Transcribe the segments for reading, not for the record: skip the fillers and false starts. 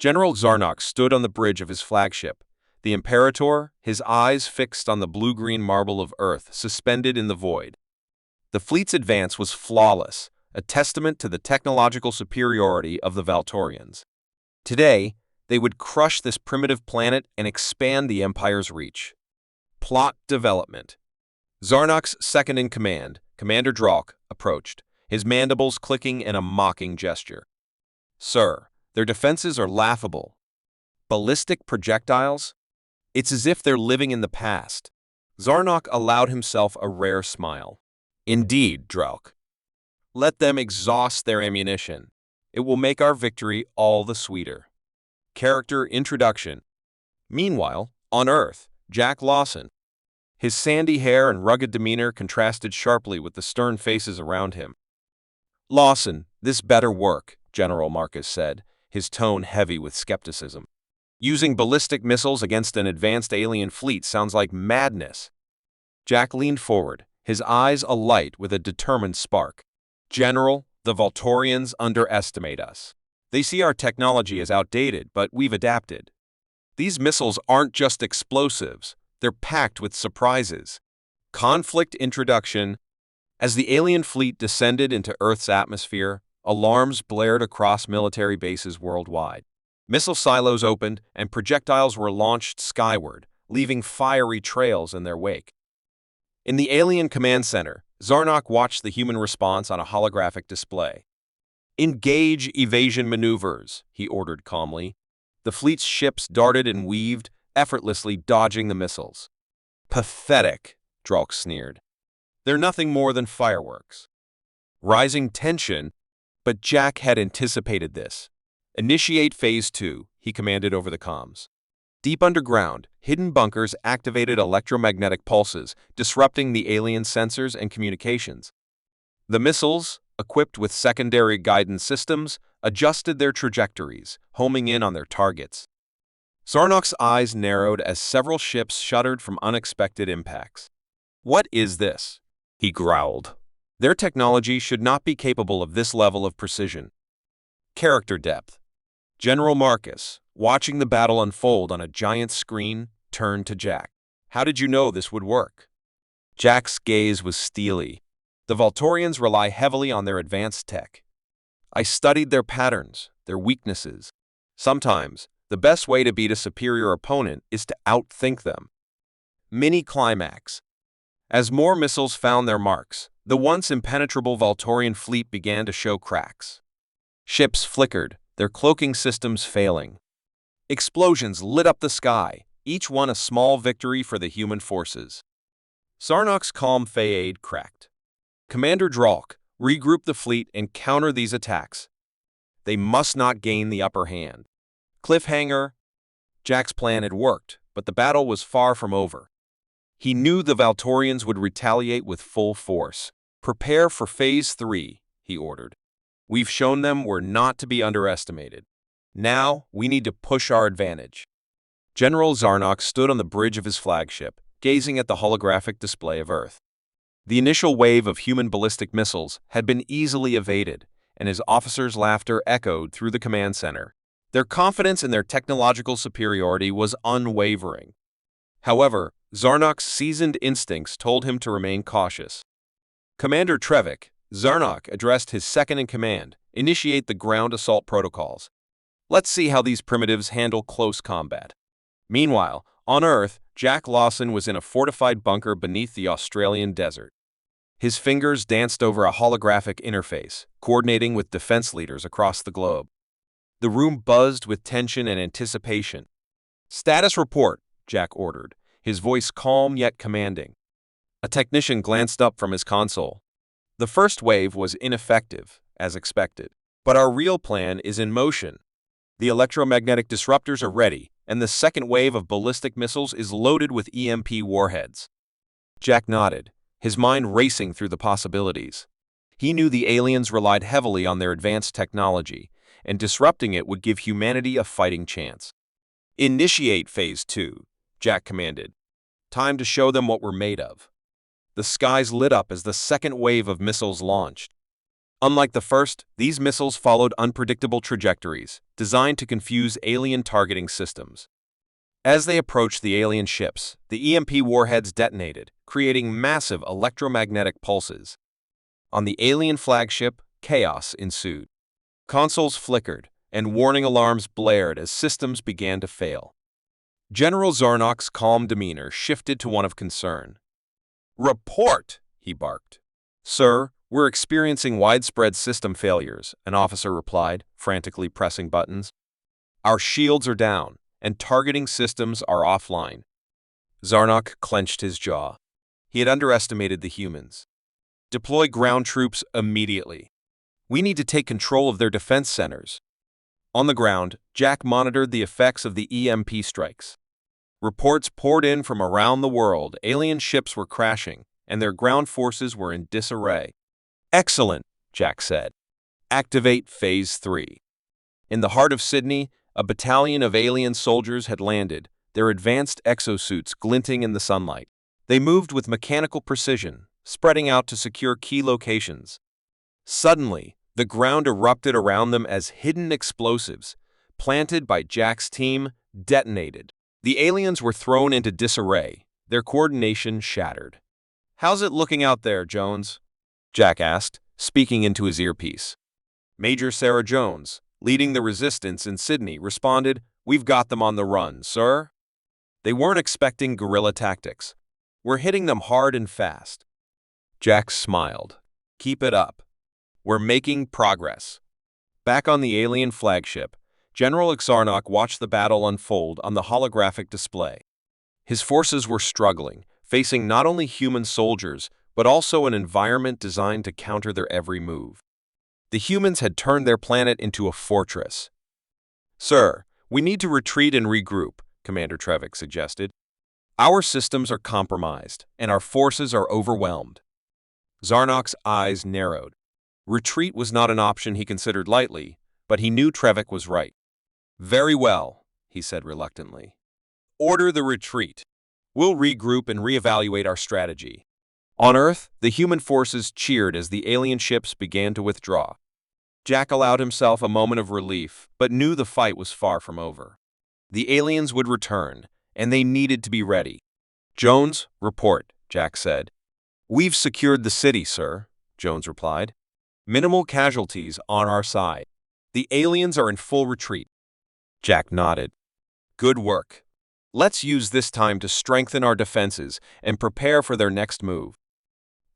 General Zarnock stood on the bridge of his flagship, the Imperator, his eyes fixed on the blue-green marble of Earth suspended in the void. The fleet's advance was flawless, a testament to the technological superiority of the Valtorians. Today, they would crush this primitive planet and expand the Empire's reach. Plot development. Zarnock's second-in-command, Commander Dralk, approached, his mandibles clicking in a mocking gesture. "Sir, their defenses are laughable. Ballistic projectiles? It's as if they're living in the past." Zarnock allowed himself a rare smile. "Indeed, Dralk. Let them exhaust their ammunition. It will make our victory all the sweeter." Character introduction. Meanwhile, on Earth, Jack Lawson. His sandy hair and rugged demeanor contrasted sharply with the stern faces around him. "Lawson, this better work," General Marcus said, his tone heavy with skepticism. "Using ballistic missiles against an advanced alien fleet sounds like madness." Jack leaned forward, his eyes alight with a determined spark. "General, the Valtorians underestimate us. They see our technology as outdated, but we've adapted. These missiles aren't just explosives, they're packed with surprises." Conflict introduction. As the alien fleet descended into Earth's atmosphere, alarms blared across military bases worldwide. Missile silos opened, and projectiles were launched skyward, leaving fiery trails in their wake. In the alien command center, Zarnock watched the human response on a holographic display. "Engage evasion maneuvers," he ordered calmly. The fleet's ships darted and weaved, effortlessly dodging the missiles. "Pathetic," Dralk sneered. "They're nothing more than fireworks." Rising tension, but Jack had anticipated this. "Initiate Phase 2, he commanded over the comms. Deep underground, hidden bunkers activated electromagnetic pulses, disrupting the alien sensors and communications. The missiles, equipped with secondary guidance systems, adjusted their trajectories, homing in on their targets. Zarnock's eyes narrowed as several ships shuddered from unexpected impacts. "What is this?" he growled. "Their technology should not be capable of this level of precision." Character depth. General Marcus, watching the battle unfold on a giant screen, turned to Jack. "How did you know this would work?" Jack's gaze was steely. "The Valtorians rely heavily on their advanced tech. I studied their patterns, their weaknesses. Sometimes, the best way to beat a superior opponent is to outthink them." Mini-climax. As more missiles found their marks, the once impenetrable Valtorian fleet began to show cracks. Ships flickered, their cloaking systems failing. Explosions lit up the sky, each one a small victory for the human forces. Zarnock's calm facade cracked. "Commander Dralk, regroup the fleet and counter these attacks. They must not gain the upper hand." Cliffhanger. Jack's plan had worked, but the battle was far from over. He knew the Valtorians would retaliate with full force. "Prepare for Phase 3, he ordered. "We've shown them we're not to be underestimated. Now, we need to push our advantage." General Zarnock stood on the bridge of his flagship, gazing at the holographic display of Earth. The initial wave of human ballistic missiles had been easily evaded, and his officers' laughter echoed through the command center. Their confidence in their technological superiority was unwavering. However, Zarnock's seasoned instincts told him to remain cautious. "Commander Trevik," Zarnock addressed his second-in-command, "initiate the ground assault protocols. Let's see how these primitives handle close combat." Meanwhile, on Earth, Jack Lawson was in a fortified bunker beneath the Australian desert. His fingers danced over a holographic interface, coordinating with defense leaders across the globe. The room buzzed with tension and anticipation. "Status report," Jack ordered, his voice calm yet commanding. A technician glanced up from his console. "The first wave was ineffective, as expected. But our real plan is in motion. The electromagnetic disruptors are ready, and the second wave of ballistic missiles is loaded with EMP warheads." Jack nodded, his mind racing through the possibilities. He knew the aliens relied heavily on their advanced technology, and disrupting it would give humanity a fighting chance. "Initiate Phase 2, Jack commanded. "Time to show them what we're made of." The skies lit up as the second wave of missiles launched. Unlike the first, these missiles followed unpredictable trajectories, designed to confuse alien targeting systems. As they approached the alien ships, the EMP warheads detonated, creating massive electromagnetic pulses. On the alien flagship, chaos ensued. Consoles flickered, and warning alarms blared as systems began to fail. General Zarnok's calm demeanor shifted to one of concern. "Report!" he barked. "Sir, we're experiencing widespread system failures," an officer replied, frantically pressing buttons. "Our shields are down, and targeting systems are offline." Zarnok clenched his jaw. He had underestimated the humans. "Deploy ground troops immediately. We need to take control of their defense centers." On the ground, Jack monitored the effects of the EMP strikes. Reports poured in from around the world. Alien ships were crashing, and their ground forces were in disarray. "Excellent," Jack said. "Activate Phase 3. In the heart of Sydney, a battalion of alien soldiers had landed, their advanced exosuits glinting in the sunlight. They moved with mechanical precision, spreading out to secure key locations. Suddenly, the ground erupted around them as hidden explosives, planted by Jack's team, detonated. The aliens were thrown into disarray, their coordination shattered. "How's it looking out there, Jones?" Jack asked, speaking into his earpiece. Major Sarah Jones, leading the resistance in Sydney, responded, "We've got them on the run, sir." They weren't expecting guerrilla tactics. "We're hitting them hard and fast." Jack smiled. "Keep it up. We're making progress." Back on the alien flagship, General Zarnok watched the battle unfold on the holographic display. His forces were struggling, facing not only human soldiers, but also an environment designed to counter their every move. The humans had turned their planet into a fortress. "Sir, we need to retreat and regroup," Commander Trevik suggested. "Our systems are compromised, and our forces are overwhelmed." Zarnok's eyes narrowed. Retreat was not an option he considered lightly, but he knew Trevik was right. "Very well," he said reluctantly. "Order the retreat. We'll regroup and reevaluate our strategy." On Earth, the human forces cheered as the alien ships began to withdraw. Jack allowed himself a moment of relief, but knew the fight was far from over. The aliens would return, and they needed to be ready. "Jones, report," Jack said. "We've secured the city, sir," Jones replied. "Minimal casualties on our side. The aliens are in full retreat." Jack nodded. "Good work. Let's use this time to strengthen our defenses and prepare for their next move."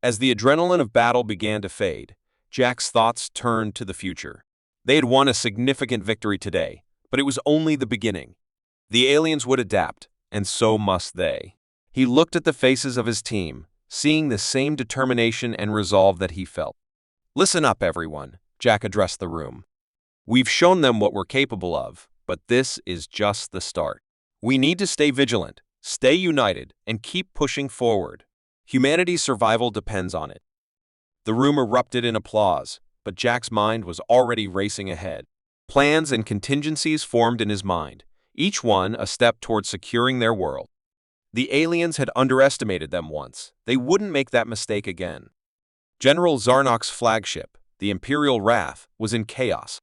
As the adrenaline of battle began to fade, Jack's thoughts turned to the future. They had won a significant victory today, but it was only the beginning. The aliens would adapt, and so must they. He looked at the faces of his team, seeing the same determination and resolve that he felt. "Listen up, everyone," Jack addressed the room. "We've shown them what we're capable of, but this is just the start. We need to stay vigilant, stay united, and keep pushing forward. Humanity's survival depends on it." The room erupted in applause, but Jack's mind was already racing ahead. Plans and contingencies formed in his mind, each one a step toward securing their world. The aliens had underestimated them once. They wouldn't make that mistake again. General Zarnok's flagship, the Imperial Wrath, was in chaos.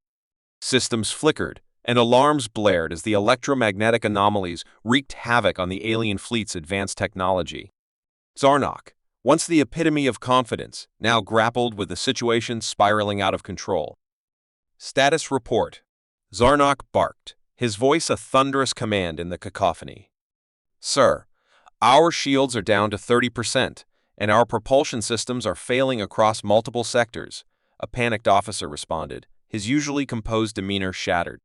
Systems flickered, and alarms blared as the electromagnetic anomalies wreaked havoc on the alien fleet's advanced technology. Zarnok, once the epitome of confidence, now grappled with the situation spiraling out of control. "Status report." Zarnok barked, his voice a thunderous command in the cacophony. "Sir, our shields are down to 30%, and our propulsion systems are failing across multiple sectors," a panicked officer responded, his usually composed demeanor shattered.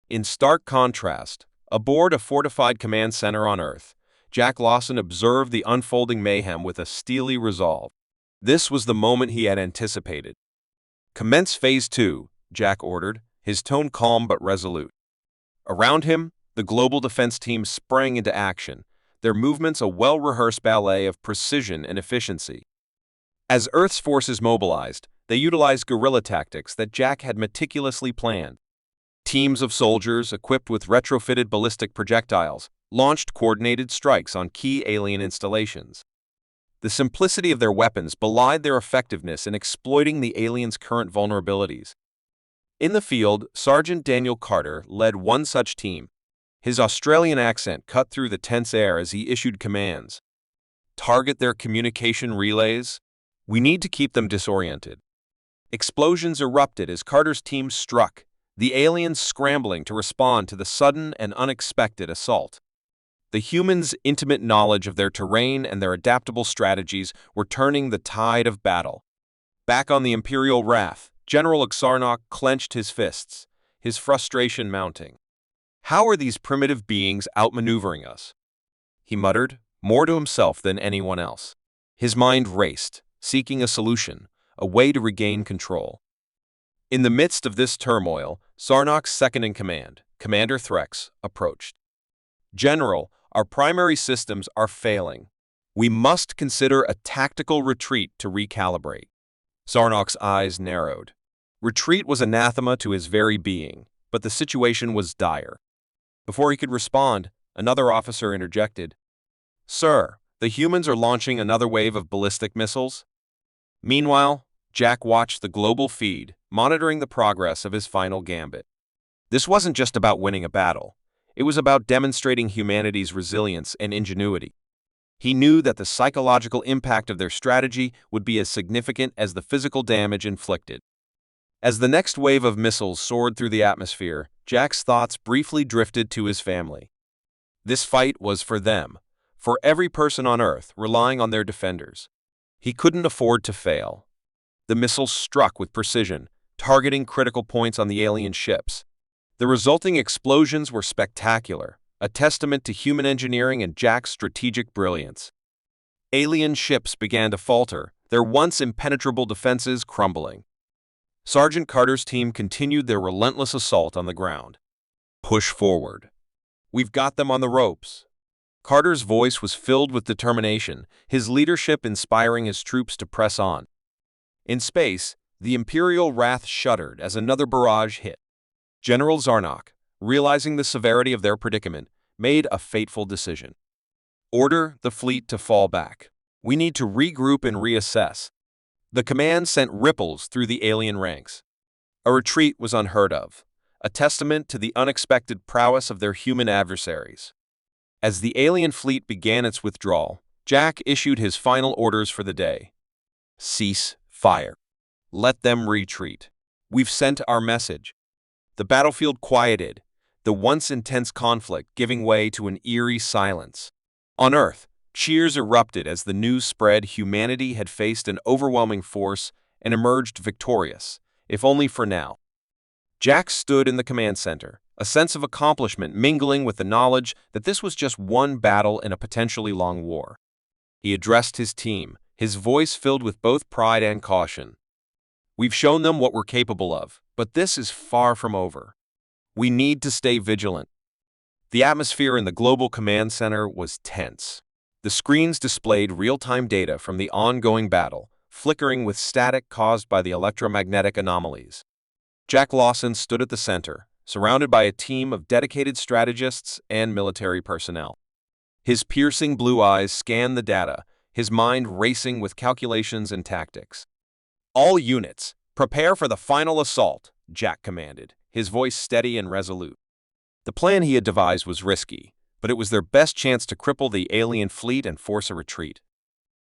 In stark contrast, aboard a fortified command center on Earth, Jack Lawson observed the unfolding mayhem with a steely resolve. This was the moment he had anticipated. "Commence Phase 2, Jack ordered, his tone calm but resolute. Around him, the global defense team sprang into action, their movements a well-rehearsed ballet of precision and efficiency. As Earth's forces mobilized, they utilized guerrilla tactics that Jack had meticulously planned. Teams of soldiers, equipped with retrofitted ballistic projectiles, launched coordinated strikes on key alien installations. The simplicity of their weapons belied their effectiveness in exploiting the aliens' current vulnerabilities. In the field, Sergeant Daniel Carter led one such team. His Australian accent cut through the tense air as he issued commands. Target their communication relays. We need to keep them disoriented. Explosions erupted as Carter's team struck, the aliens scrambling to respond to the sudden and unexpected assault. The humans' intimate knowledge of their terrain and their adaptable strategies were turning the tide of battle. Back on the Imperial Wrath, General Xarnok clenched his fists, his frustration mounting. How are these primitive beings outmaneuvering us? He muttered, more to himself than anyone else. His mind raced, seeking a solution, a way to regain control. In the midst of this turmoil, Xarnok's second-in-command, Commander Threx, approached. General, our primary systems are failing. We must consider a tactical retreat to recalibrate. Xarnok's eyes narrowed. Retreat was anathema to his very being, but the situation was dire. Before he could respond, another officer interjected. Sir, the humans are launching another wave of ballistic missiles. Meanwhile, Jack watched the global feed, monitoring the progress of his final gambit. This wasn't just about winning a battle. It was about demonstrating humanity's resilience and ingenuity. He knew that the psychological impact of their strategy would be as significant as the physical damage inflicted. As the next wave of missiles soared through the atmosphere, Jack's thoughts briefly drifted to his family. This fight was for them, for every person on Earth relying on their defenders. He couldn't afford to fail. The missiles struck with precision, targeting critical points on the alien ships. The resulting explosions were spectacular, a testament to human engineering and Jack's strategic brilliance. Alien ships began to falter, their once impenetrable defenses crumbling. Sergeant Carter's team continued their relentless assault on the ground. Push forward. We've got them on the ropes. Carter's voice was filled with determination, his leadership inspiring his troops to press on. In space, the Imperial Wrath shuddered as another barrage hit. General Xarnok, realizing the severity of their predicament, made a fateful decision. Order the fleet to fall back. We need to regroup and reassess. The command sent ripples through the alien ranks. A retreat was unheard of, a testament to the unexpected prowess of their human adversaries. As the alien fleet began its withdrawal, Jack issued his final orders for the day. Cease fire. Let them retreat. We've sent our message. The battlefield quieted, the once intense conflict giving way to an eerie silence. On Earth, cheers erupted as the news spread humanity had faced an overwhelming force and emerged victorious, if only for now. Jack stood in the command center, a sense of accomplishment mingling with the knowledge that this was just one battle in a potentially long war. He addressed his team, his voice filled with both pride and caution. We've shown them what we're capable of, but this is far from over. We need to stay vigilant. The atmosphere in the Global Command Center was tense. The screens displayed real-time data from the ongoing battle, flickering with static caused by the electromagnetic anomalies. Jack Lawson stood at the center, surrounded by a team of dedicated strategists and military personnel. His piercing blue eyes scanned the data, his mind racing with calculations and tactics. All units, prepare for the final assault, Jack commanded, his voice steady and resolute. The plan he had devised was risky, but it was their best chance to cripple the alien fleet and force a retreat.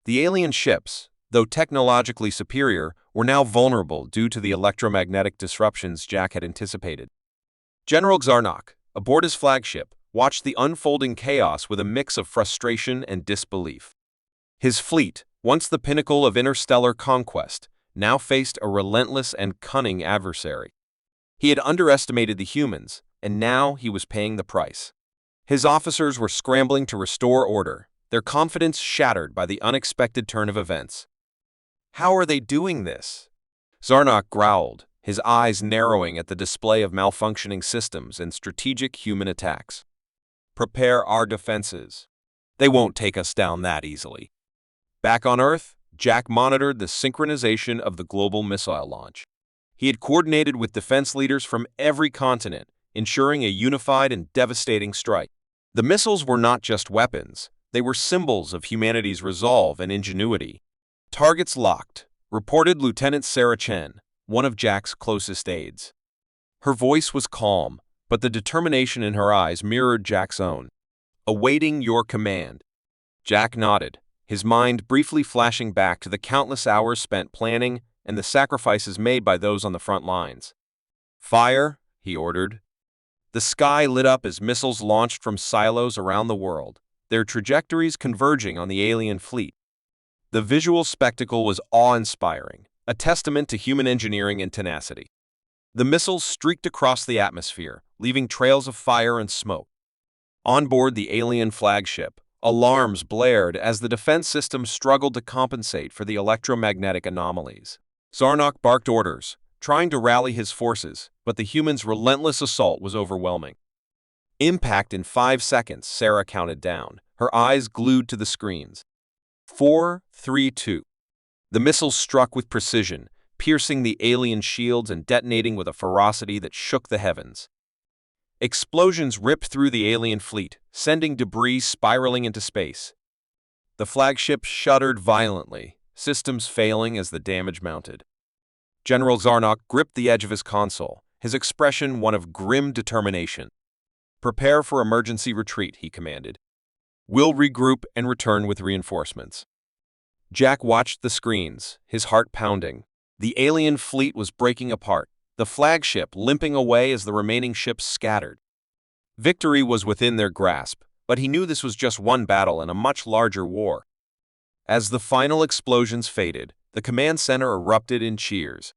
The alien ships, though technologically superior, were now vulnerable due to the electromagnetic disruptions Jack had anticipated. General Xarnok, aboard his flagship, watched the unfolding chaos with a mix of frustration and disbelief. His fleet, once the pinnacle of interstellar conquest, now faced a relentless and cunning adversary. He had underestimated the humans, and now he was paying the price. His officers were scrambling to restore order, their confidence shattered by the unexpected turn of events. How are they doing this? Xarnok growled, his eyes narrowing at the display of malfunctioning systems and strategic human attacks. Prepare our defenses. They won't take us down that easily. Back on Earth, Jack monitored the synchronization of the global missile launch. He had coordinated with defense leaders from every continent, ensuring a unified and devastating strike. The missiles were not just weapons, They were symbols of humanity's resolve and ingenuity. "Targets locked," reported Lieutenant Sarah Chen, one of Jack's closest aides. Her voice was calm, but the determination in her eyes mirrored Jack's own. "Awaiting your command." Jack nodded, his mind briefly flashing back to the countless hours spent planning and the sacrifices made by those on the front lines. "Fire," he ordered. The sky lit up as missiles launched from silos around the world, their trajectories converging on the alien fleet. The visual spectacle was awe-inspiring, a testament to human engineering and tenacity. The missiles streaked across the atmosphere, leaving trails of fire and smoke. On board the alien flagship, alarms blared as the defense system struggled to compensate for the electromagnetic anomalies. Zarnok barked orders, trying to rally his forces, but the humans' relentless assault was overwhelming. Impact in 5 seconds, Sarah counted down, her eyes glued to the screens. 4, 3, 2. The missiles struck with precision, piercing the alien shields and detonating with a ferocity that shook the heavens. Explosions ripped through the alien fleet, sending debris spiraling into space. The flagship shuddered violently, systems failing as the damage mounted. General Zarnok gripped the edge of his console, his expression one of grim determination. "Prepare for emergency retreat," he commanded. "We'll regroup and return with reinforcements." Jack watched the screens, his heart pounding. The alien fleet was breaking apart, the flagship limping away as the remaining ships scattered. Victory was within their grasp, but he knew this was just one battle in a much larger war. As the final explosions faded, the command center erupted in cheers.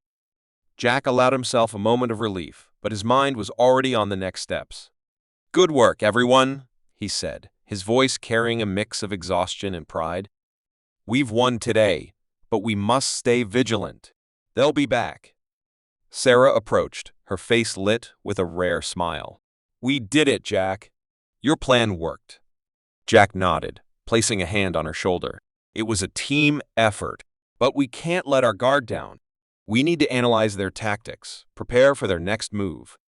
Jack allowed himself a moment of relief, but his mind was already on the next steps. "Good work, everyone," he said, his voice carrying a mix of exhaustion and pride. "We've won today, but we must stay vigilant. They'll be back." Sarah approached, her face lit with a rare smile. "We did it, Jack. Your plan worked." Jack nodded, placing a hand on her shoulder. "It was a team effort, but we can't let our guard down. We need to analyze their tactics, prepare for their next move."